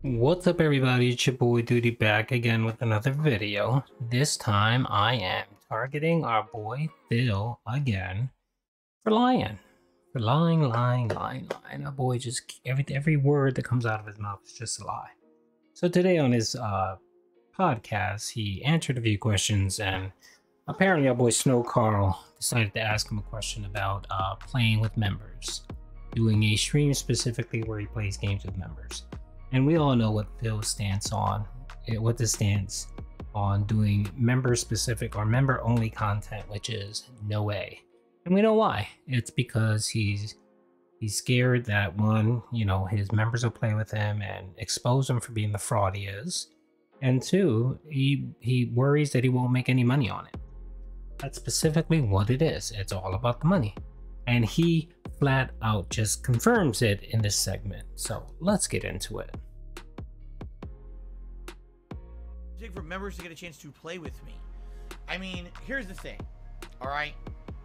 What's up everybody, it's your boy Duty back again with another video. This time I am targeting our boy Phil again for lying. For lying. Our boy just, every word that comes out of his mouth is just a lie. So today on his podcast, he answered a few questions, and apparently our boy SnowKarl decided to ask him a question about playing with members. Doing a stream specifically where he plays games with members. And we all know what Phil's stance on, what this stance on doing member specific or member only content, which is no way. And we know why. It's because he's scared that one, his members will play with him and expose him for being the fraud he is. And two, he worries that he won't make any money on it. That's specifically what it is. It's all about the money. And he flat out just confirms it in this segment. So let's get into it. For members to get a chance to play with me. I mean, here's the thing. All right.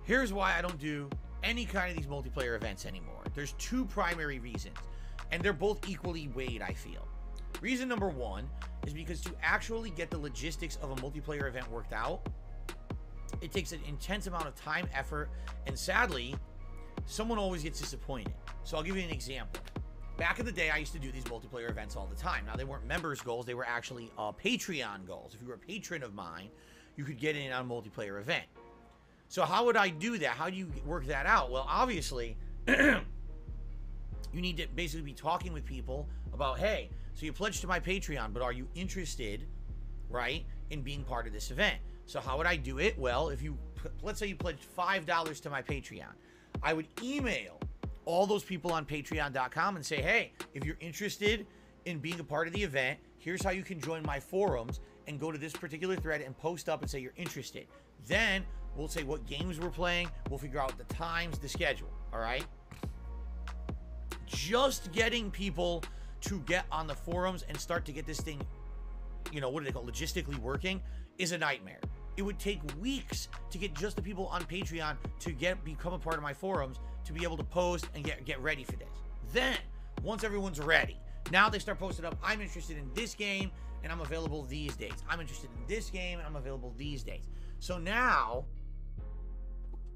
Here's why I don't do any kind of these multiplayer events anymore. There's two primary reasons, and they're both equally weighed, I feel. Reason number one is because to actually get the logistics of a multiplayer event worked out, it takes an intense amount of time, effort, and sadly, someone always gets disappointed. So I'll give you an example. Back in the day, I used to do these multiplayer events all the time. Now, they weren't members goals. They were actually Patreon goals. If you were a patron of mine, you could get in on a multiplayer event. So how would I do that? How do you work that out? Well, obviously, you need to basically be talking with people about, hey, so you pledged to my Patreon, but are you interested, right, in being part of this event? So how would I do it? Well, if you, let's say you pledged $5 to my Patreon, I would email all those people on patreon.com and say, hey, if you're interested in being a part of the event, here's how you can join my forums, and go to this particular thread and post up and say you're interested. Then we'll say what games we're playing. We'll figure out the times, the schedule. All right. Just getting people to get on the forums and start to get this thing, what do they call it, logistically working, is a nightmare. It would take weeks to get just the people on Patreon to become a part of my forums, to be able to post and get ready for this. Then, once everyone's ready, now they start posting up, I'm interested in this game and I'm available these days. I'm interested in this game and I'm available these days. So now...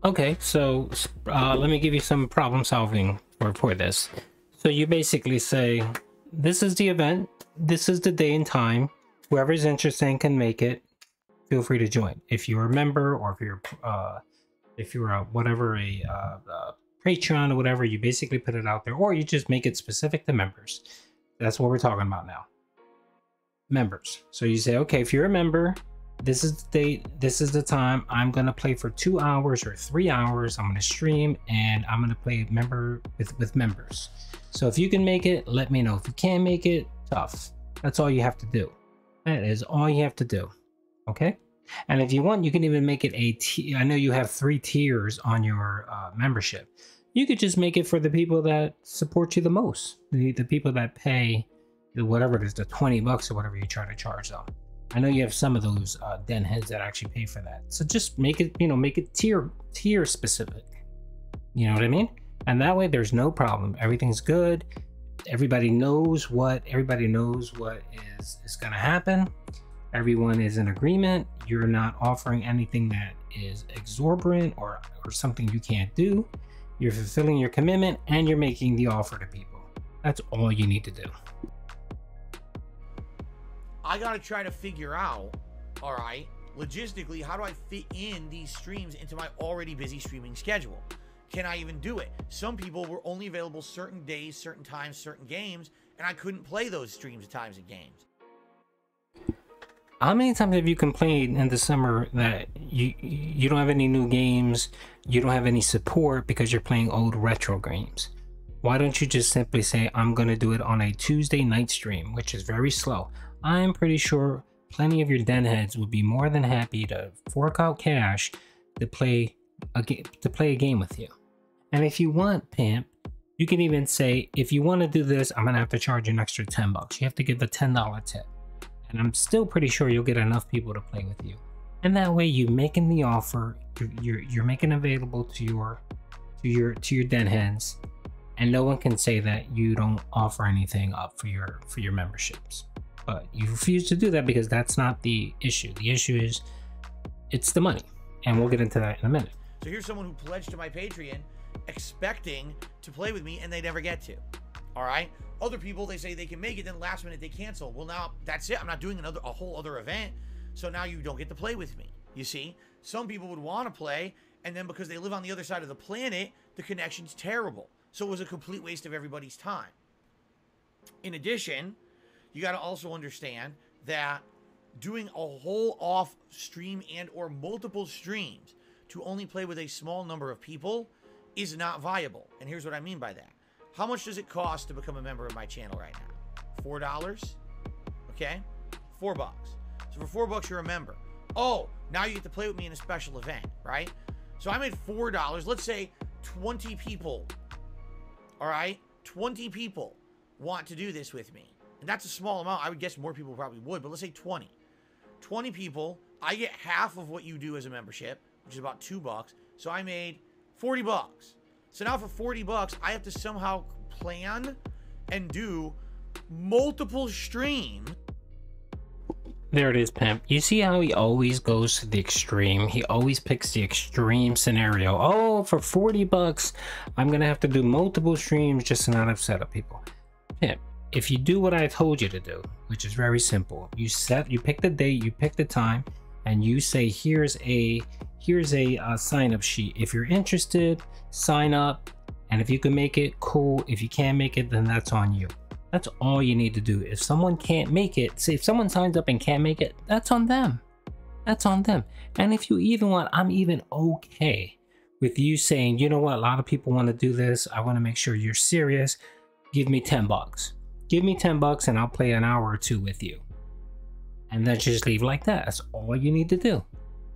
Okay, so let me give you some problem solving for this. So you basically say, this is the event, this is the day and time, whoever's interested and can make it, feel free to join. If you're a member, or if you're a Patreon or whatever, you basically put it out there, or you just make it specific to members. That's what we're talking about now. Members. So you say, okay, if you're a member, this is the date, this is the time, I'm going to play for 2 hours or 3 hours. I'm going to stream and I'm going to play member with members. So if you can make it, let me know. If you can't make it, tough. That's all you have to do. That is all you have to do. Okay. And if you want, you can even make it a tier. I know you have 3 tiers on your membership. You could just make it for the people that support you the most. The people that pay whatever it is, the 20 bucks or whatever you try to charge them. I know you have some of those den heads that actually pay for that. So just make it, make it tier specific. You know what I mean? And that way there's no problem. Everything's good. Everybody knows what is going to happen. Everyone is in agreement. You're not offering anything that is exorbitant or something you can't do. You're fulfilling your commitment and you're making the offer to people. That's all you need to do. I got to try to figure out, all right, logistically, how do I fit in these streams into my already busy streaming schedule? Can I even do it? Some people were only available certain days, certain times, certain games, and I couldn't play those streams, times, and games. How many times have you complained in the summer that you don't have any new games, you don't have any support because you're playing old retro games? Why don't you just simply say, I'm going to do it on a Tuesday night stream, which is very slow. I'm pretty sure plenty of your den heads would be more than happy to fork out cash to play a game with you. And if you want, pimp, you can even say, if you want to do this, I'm going to have to charge you an extra 10 bucks. You have to give a $10 tip. And I'm still pretty sure you'll get enough people to play with you. And that way you making the offer, you're making available to your den heads and no one can say that you don't offer anything up for your memberships. But you refuse to do that because that's not the issue. The issue is it's the money, and we'll get into that in a minute. So here's someone who pledged to my Patreon expecting to play with me, and they never get to. All right. Other people, they say they can make it, then last minute they cancel. Well, now that's it. I'm not doing a whole other event. So now you don't get to play with me. You see, some people would want to play, and then because they live on the other side of the planet, the connection's terrible. So it was a complete waste of everybody's time. In addition, you got to also understand that doing a whole off stream and or multiple streams to only play with a small number of people is not viable. And here's what I mean by that. How much does it cost to become a member of my channel right now? $4? Okay? $4. So for $4, you're a member. Oh, now you get to play with me in a special event, right? So I made $4. Let's say 20 people, all right? 20 people want to do this with me. And that's a small amount. I would guess more people probably would, but let's say 20. 20 people, I get half of what you do as a membership, which is about $2. So I made $40. So now for $40, I have to somehow plan and do multiple streams. There it is, Pimp. You see how he always goes to the extreme? He always picks the extreme scenario. Oh, for $40, I'm going to have to do multiple streams just to not upset up people. Pimp, if you do what I told you to do, which is very simple, you pick the date, you pick the time, and you say, here's a sign-up sheet. If you're interested, sign up, and if you can make it, cool. If you can't make it, then that's on you. That's all you need to do. If someone can't make it, say if someone signs up and can't make it, that's on them. That's on them. And if you even want, I'm even okay with you saying, you know what, a lot of people want to do this. I want to make sure you're serious. Give me $10. Give me $10 and I'll play an hour or two with you. And then just leave like that. That's all you need to do.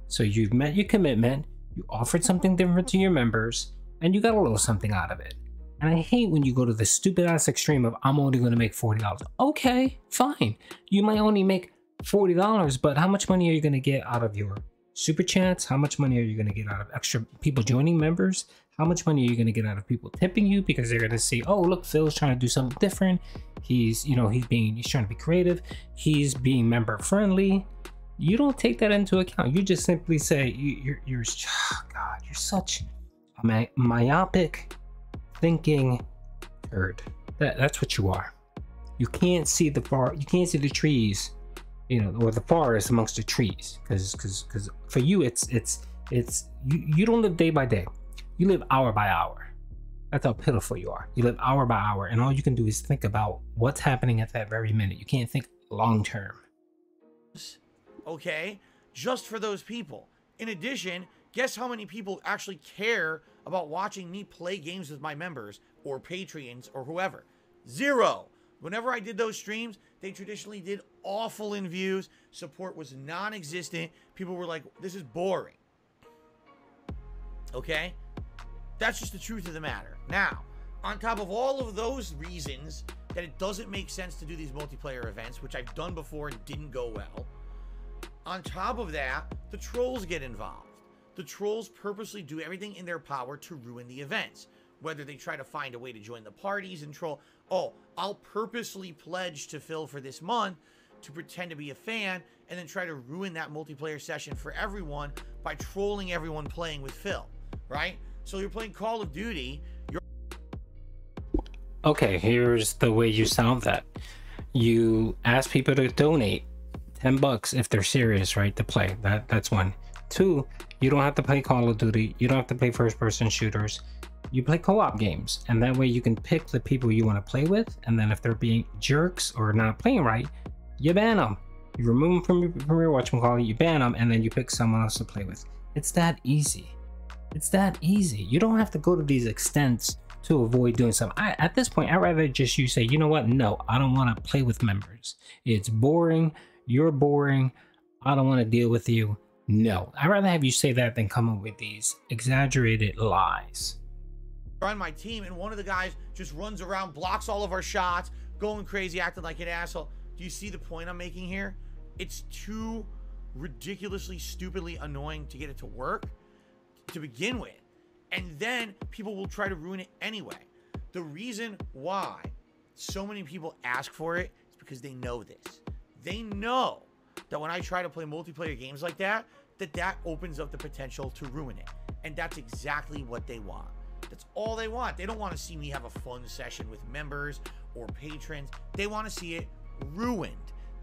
So you've met your commitment, you offered something different to your members, and you got a little something out of it. And I hate when you go to the stupid ass extreme of I'm only going to make $40. Okay, fine. You might only make $40, but how much money are you going to get out of your super chats? How much money are you going to get out of extra people joining members? How much money are you going to get out of people tipping you because they're going to see, oh, look, Phil's trying to do something different. He's trying to be creative. He's being member friendly. You don't take that into account. You just simply say, you're such a myopic thinking turd. That's what you are. You can't see the the trees, or the forest amongst the trees, because for you it's you don't live day by day. You live hour by hour. That's how pitiful you are. You live hour by hour, and all you can do is think about what's happening at that very minute. You can't think long term. Okay, just for those people. In addition, guess how many people actually care about watching me play games with my members or Patreons or whoever? 0. Whenever I did those streams, they traditionally did awful in views. Support was non-existent. People were like, this is boring. Okay? That's just the truth of the matter. Now, on top of all of those reasons that it doesn't make sense to do these multiplayer events, which I've done before and didn't go well, on top of that, the trolls get involved. The trolls purposely do everything in their power to ruin the events. Whether they try to find a way to join the parties and troll. Oh, I'll purposely pledge to Phil for this month to pretend to be a fan and then try to ruin that multiplayer session for everyone by trolling everyone playing with Phil, right? So you're playing Call of Duty. Okay, here's the way you solve that. You ask people to donate $10 if they're serious, right, to play. That's one. 2, you don't have to play Call of Duty. You don't have to play first-person shooters. You play co-op games, and that way you can pick the people you want to play with, and then if they're being jerks or not playing right, you ban them. You remove them from your whatchamacallit, you ban them, and then you pick someone else to play with. It's that easy. It's that easy. You don't have to go to these extents to avoid doing something. At this point, I'd rather just you say, you know what? No, I don't want to play with members. It's boring. You're boring. I don't want to deal with you. No, I'd rather have you say that than come up with these exaggerated lies. On my team, and one of the guys just runs around, blocks all of our shots, going crazy, acting like an asshole. Do you see the point I'm making here? It's too ridiculously, stupidly annoying to get it to work to begin with. And then people will try to ruin it anyway. The reason why so many people ask for it is because they know this. They know that when I try to play multiplayer games like that, that opens up the potential to ruin it. And that's exactly what they want. That's all they want. They don't want to see me have a fun session with members or patrons. They want to see it ruined.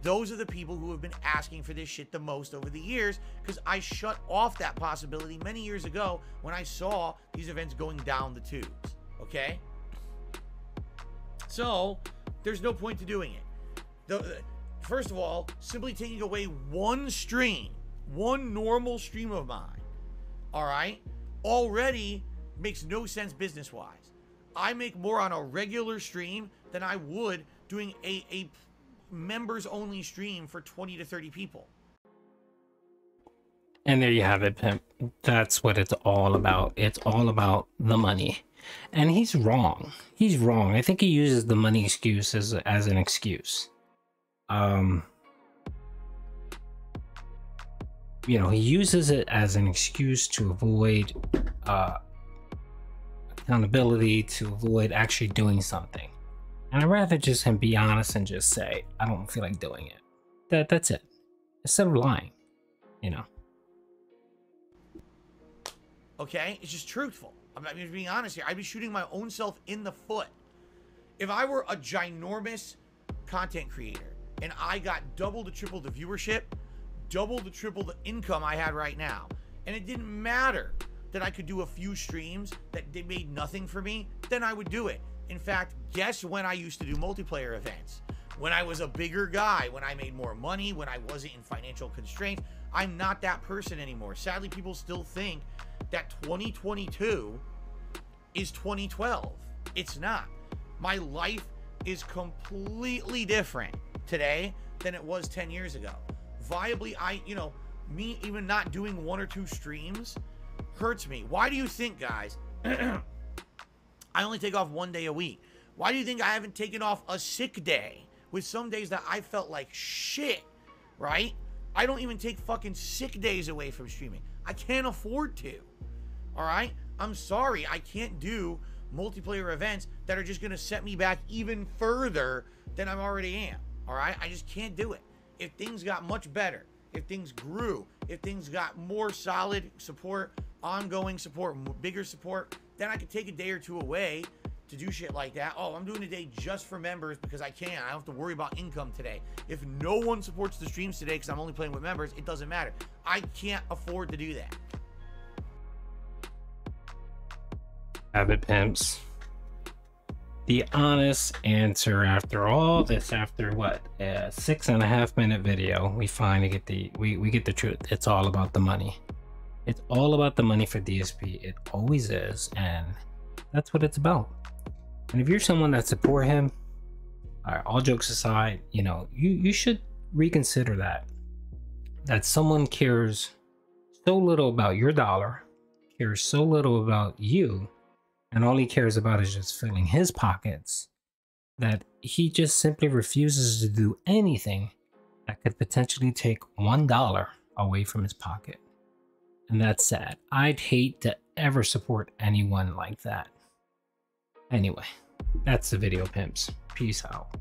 Those are the people who have been asking for this shit the most over the years, because I shut off that possibility many years ago when I saw these events going down the tubes. Okay? So, there's no point to doing it. First of all, simply taking away one stream, one normal stream of mine, all right, already makes no sense business-wise. I make more on a regular stream than I would doing a members-only stream for 20 to 30 people. And there you have it, Pimp. That's what it's all about. It's all about the money. And he's wrong. He's wrong. I think he uses the money excuse as an excuse. You know, he uses it as an excuse to avoid accountability, to avoid actually doing something. And I'd rather just him be honest and just say, I don't feel like doing it. That's it. Instead of lying, you know. Okay? It's just truthful. I'm just being honest here. I'd be shooting my own self in the foot. If I were a ginormous content creator and I got double to triple the viewership, double to triple the income I had right now, and it didn't matter that I could do a few streams that they made nothing for me, then I would do it. In fact, guess when I used to do multiplayer events? When I was a bigger guy, when I made more money, when I wasn't in financial constraints. I'm not that person anymore. Sadly, people still think that 2022 is 2012. It's not. My life is completely different today than it was 10 years ago. Viably, me even not doing 1 or 2 streams hurts me. Why do you think, guys, I only take off 1 day a week? Why do you think I haven't taken off a sick day with some days that I felt like shit, right? I don't even take fucking sick days away from streaming. I can't afford to, all right? I'm sorry, I can't do multiplayer events that are just gonna set me back even further than I already am, all right? I just can't do it. If things got much better, if things grew, if things got more solid support, ongoing support, bigger support, then I could take a day or 2 away to do shit like that. Oh, I'm doing a day just for members because I can. I don't have to worry about income today. If no one supports the streams today because I'm only playing with members, it doesn't matter. I can't afford to do that. Avid Pimps. The honest answer after all this, after what, a 6.5 minute video, we finally get we get the truth. It's all about the money. It's all about the money for DSP. It always is, and that's what it's about. And if you're someone that support him, all right, all jokes aside, you know, you should reconsider that someone cares so little about your dollar, cares so little about you, and all he cares about is just filling his pockets, that he just simply refuses to do anything that could potentially take $1 away from his pocket. And that's sad. I'd hate to ever support anyone like that. Anyway, that's the video, Pimps. Peace out.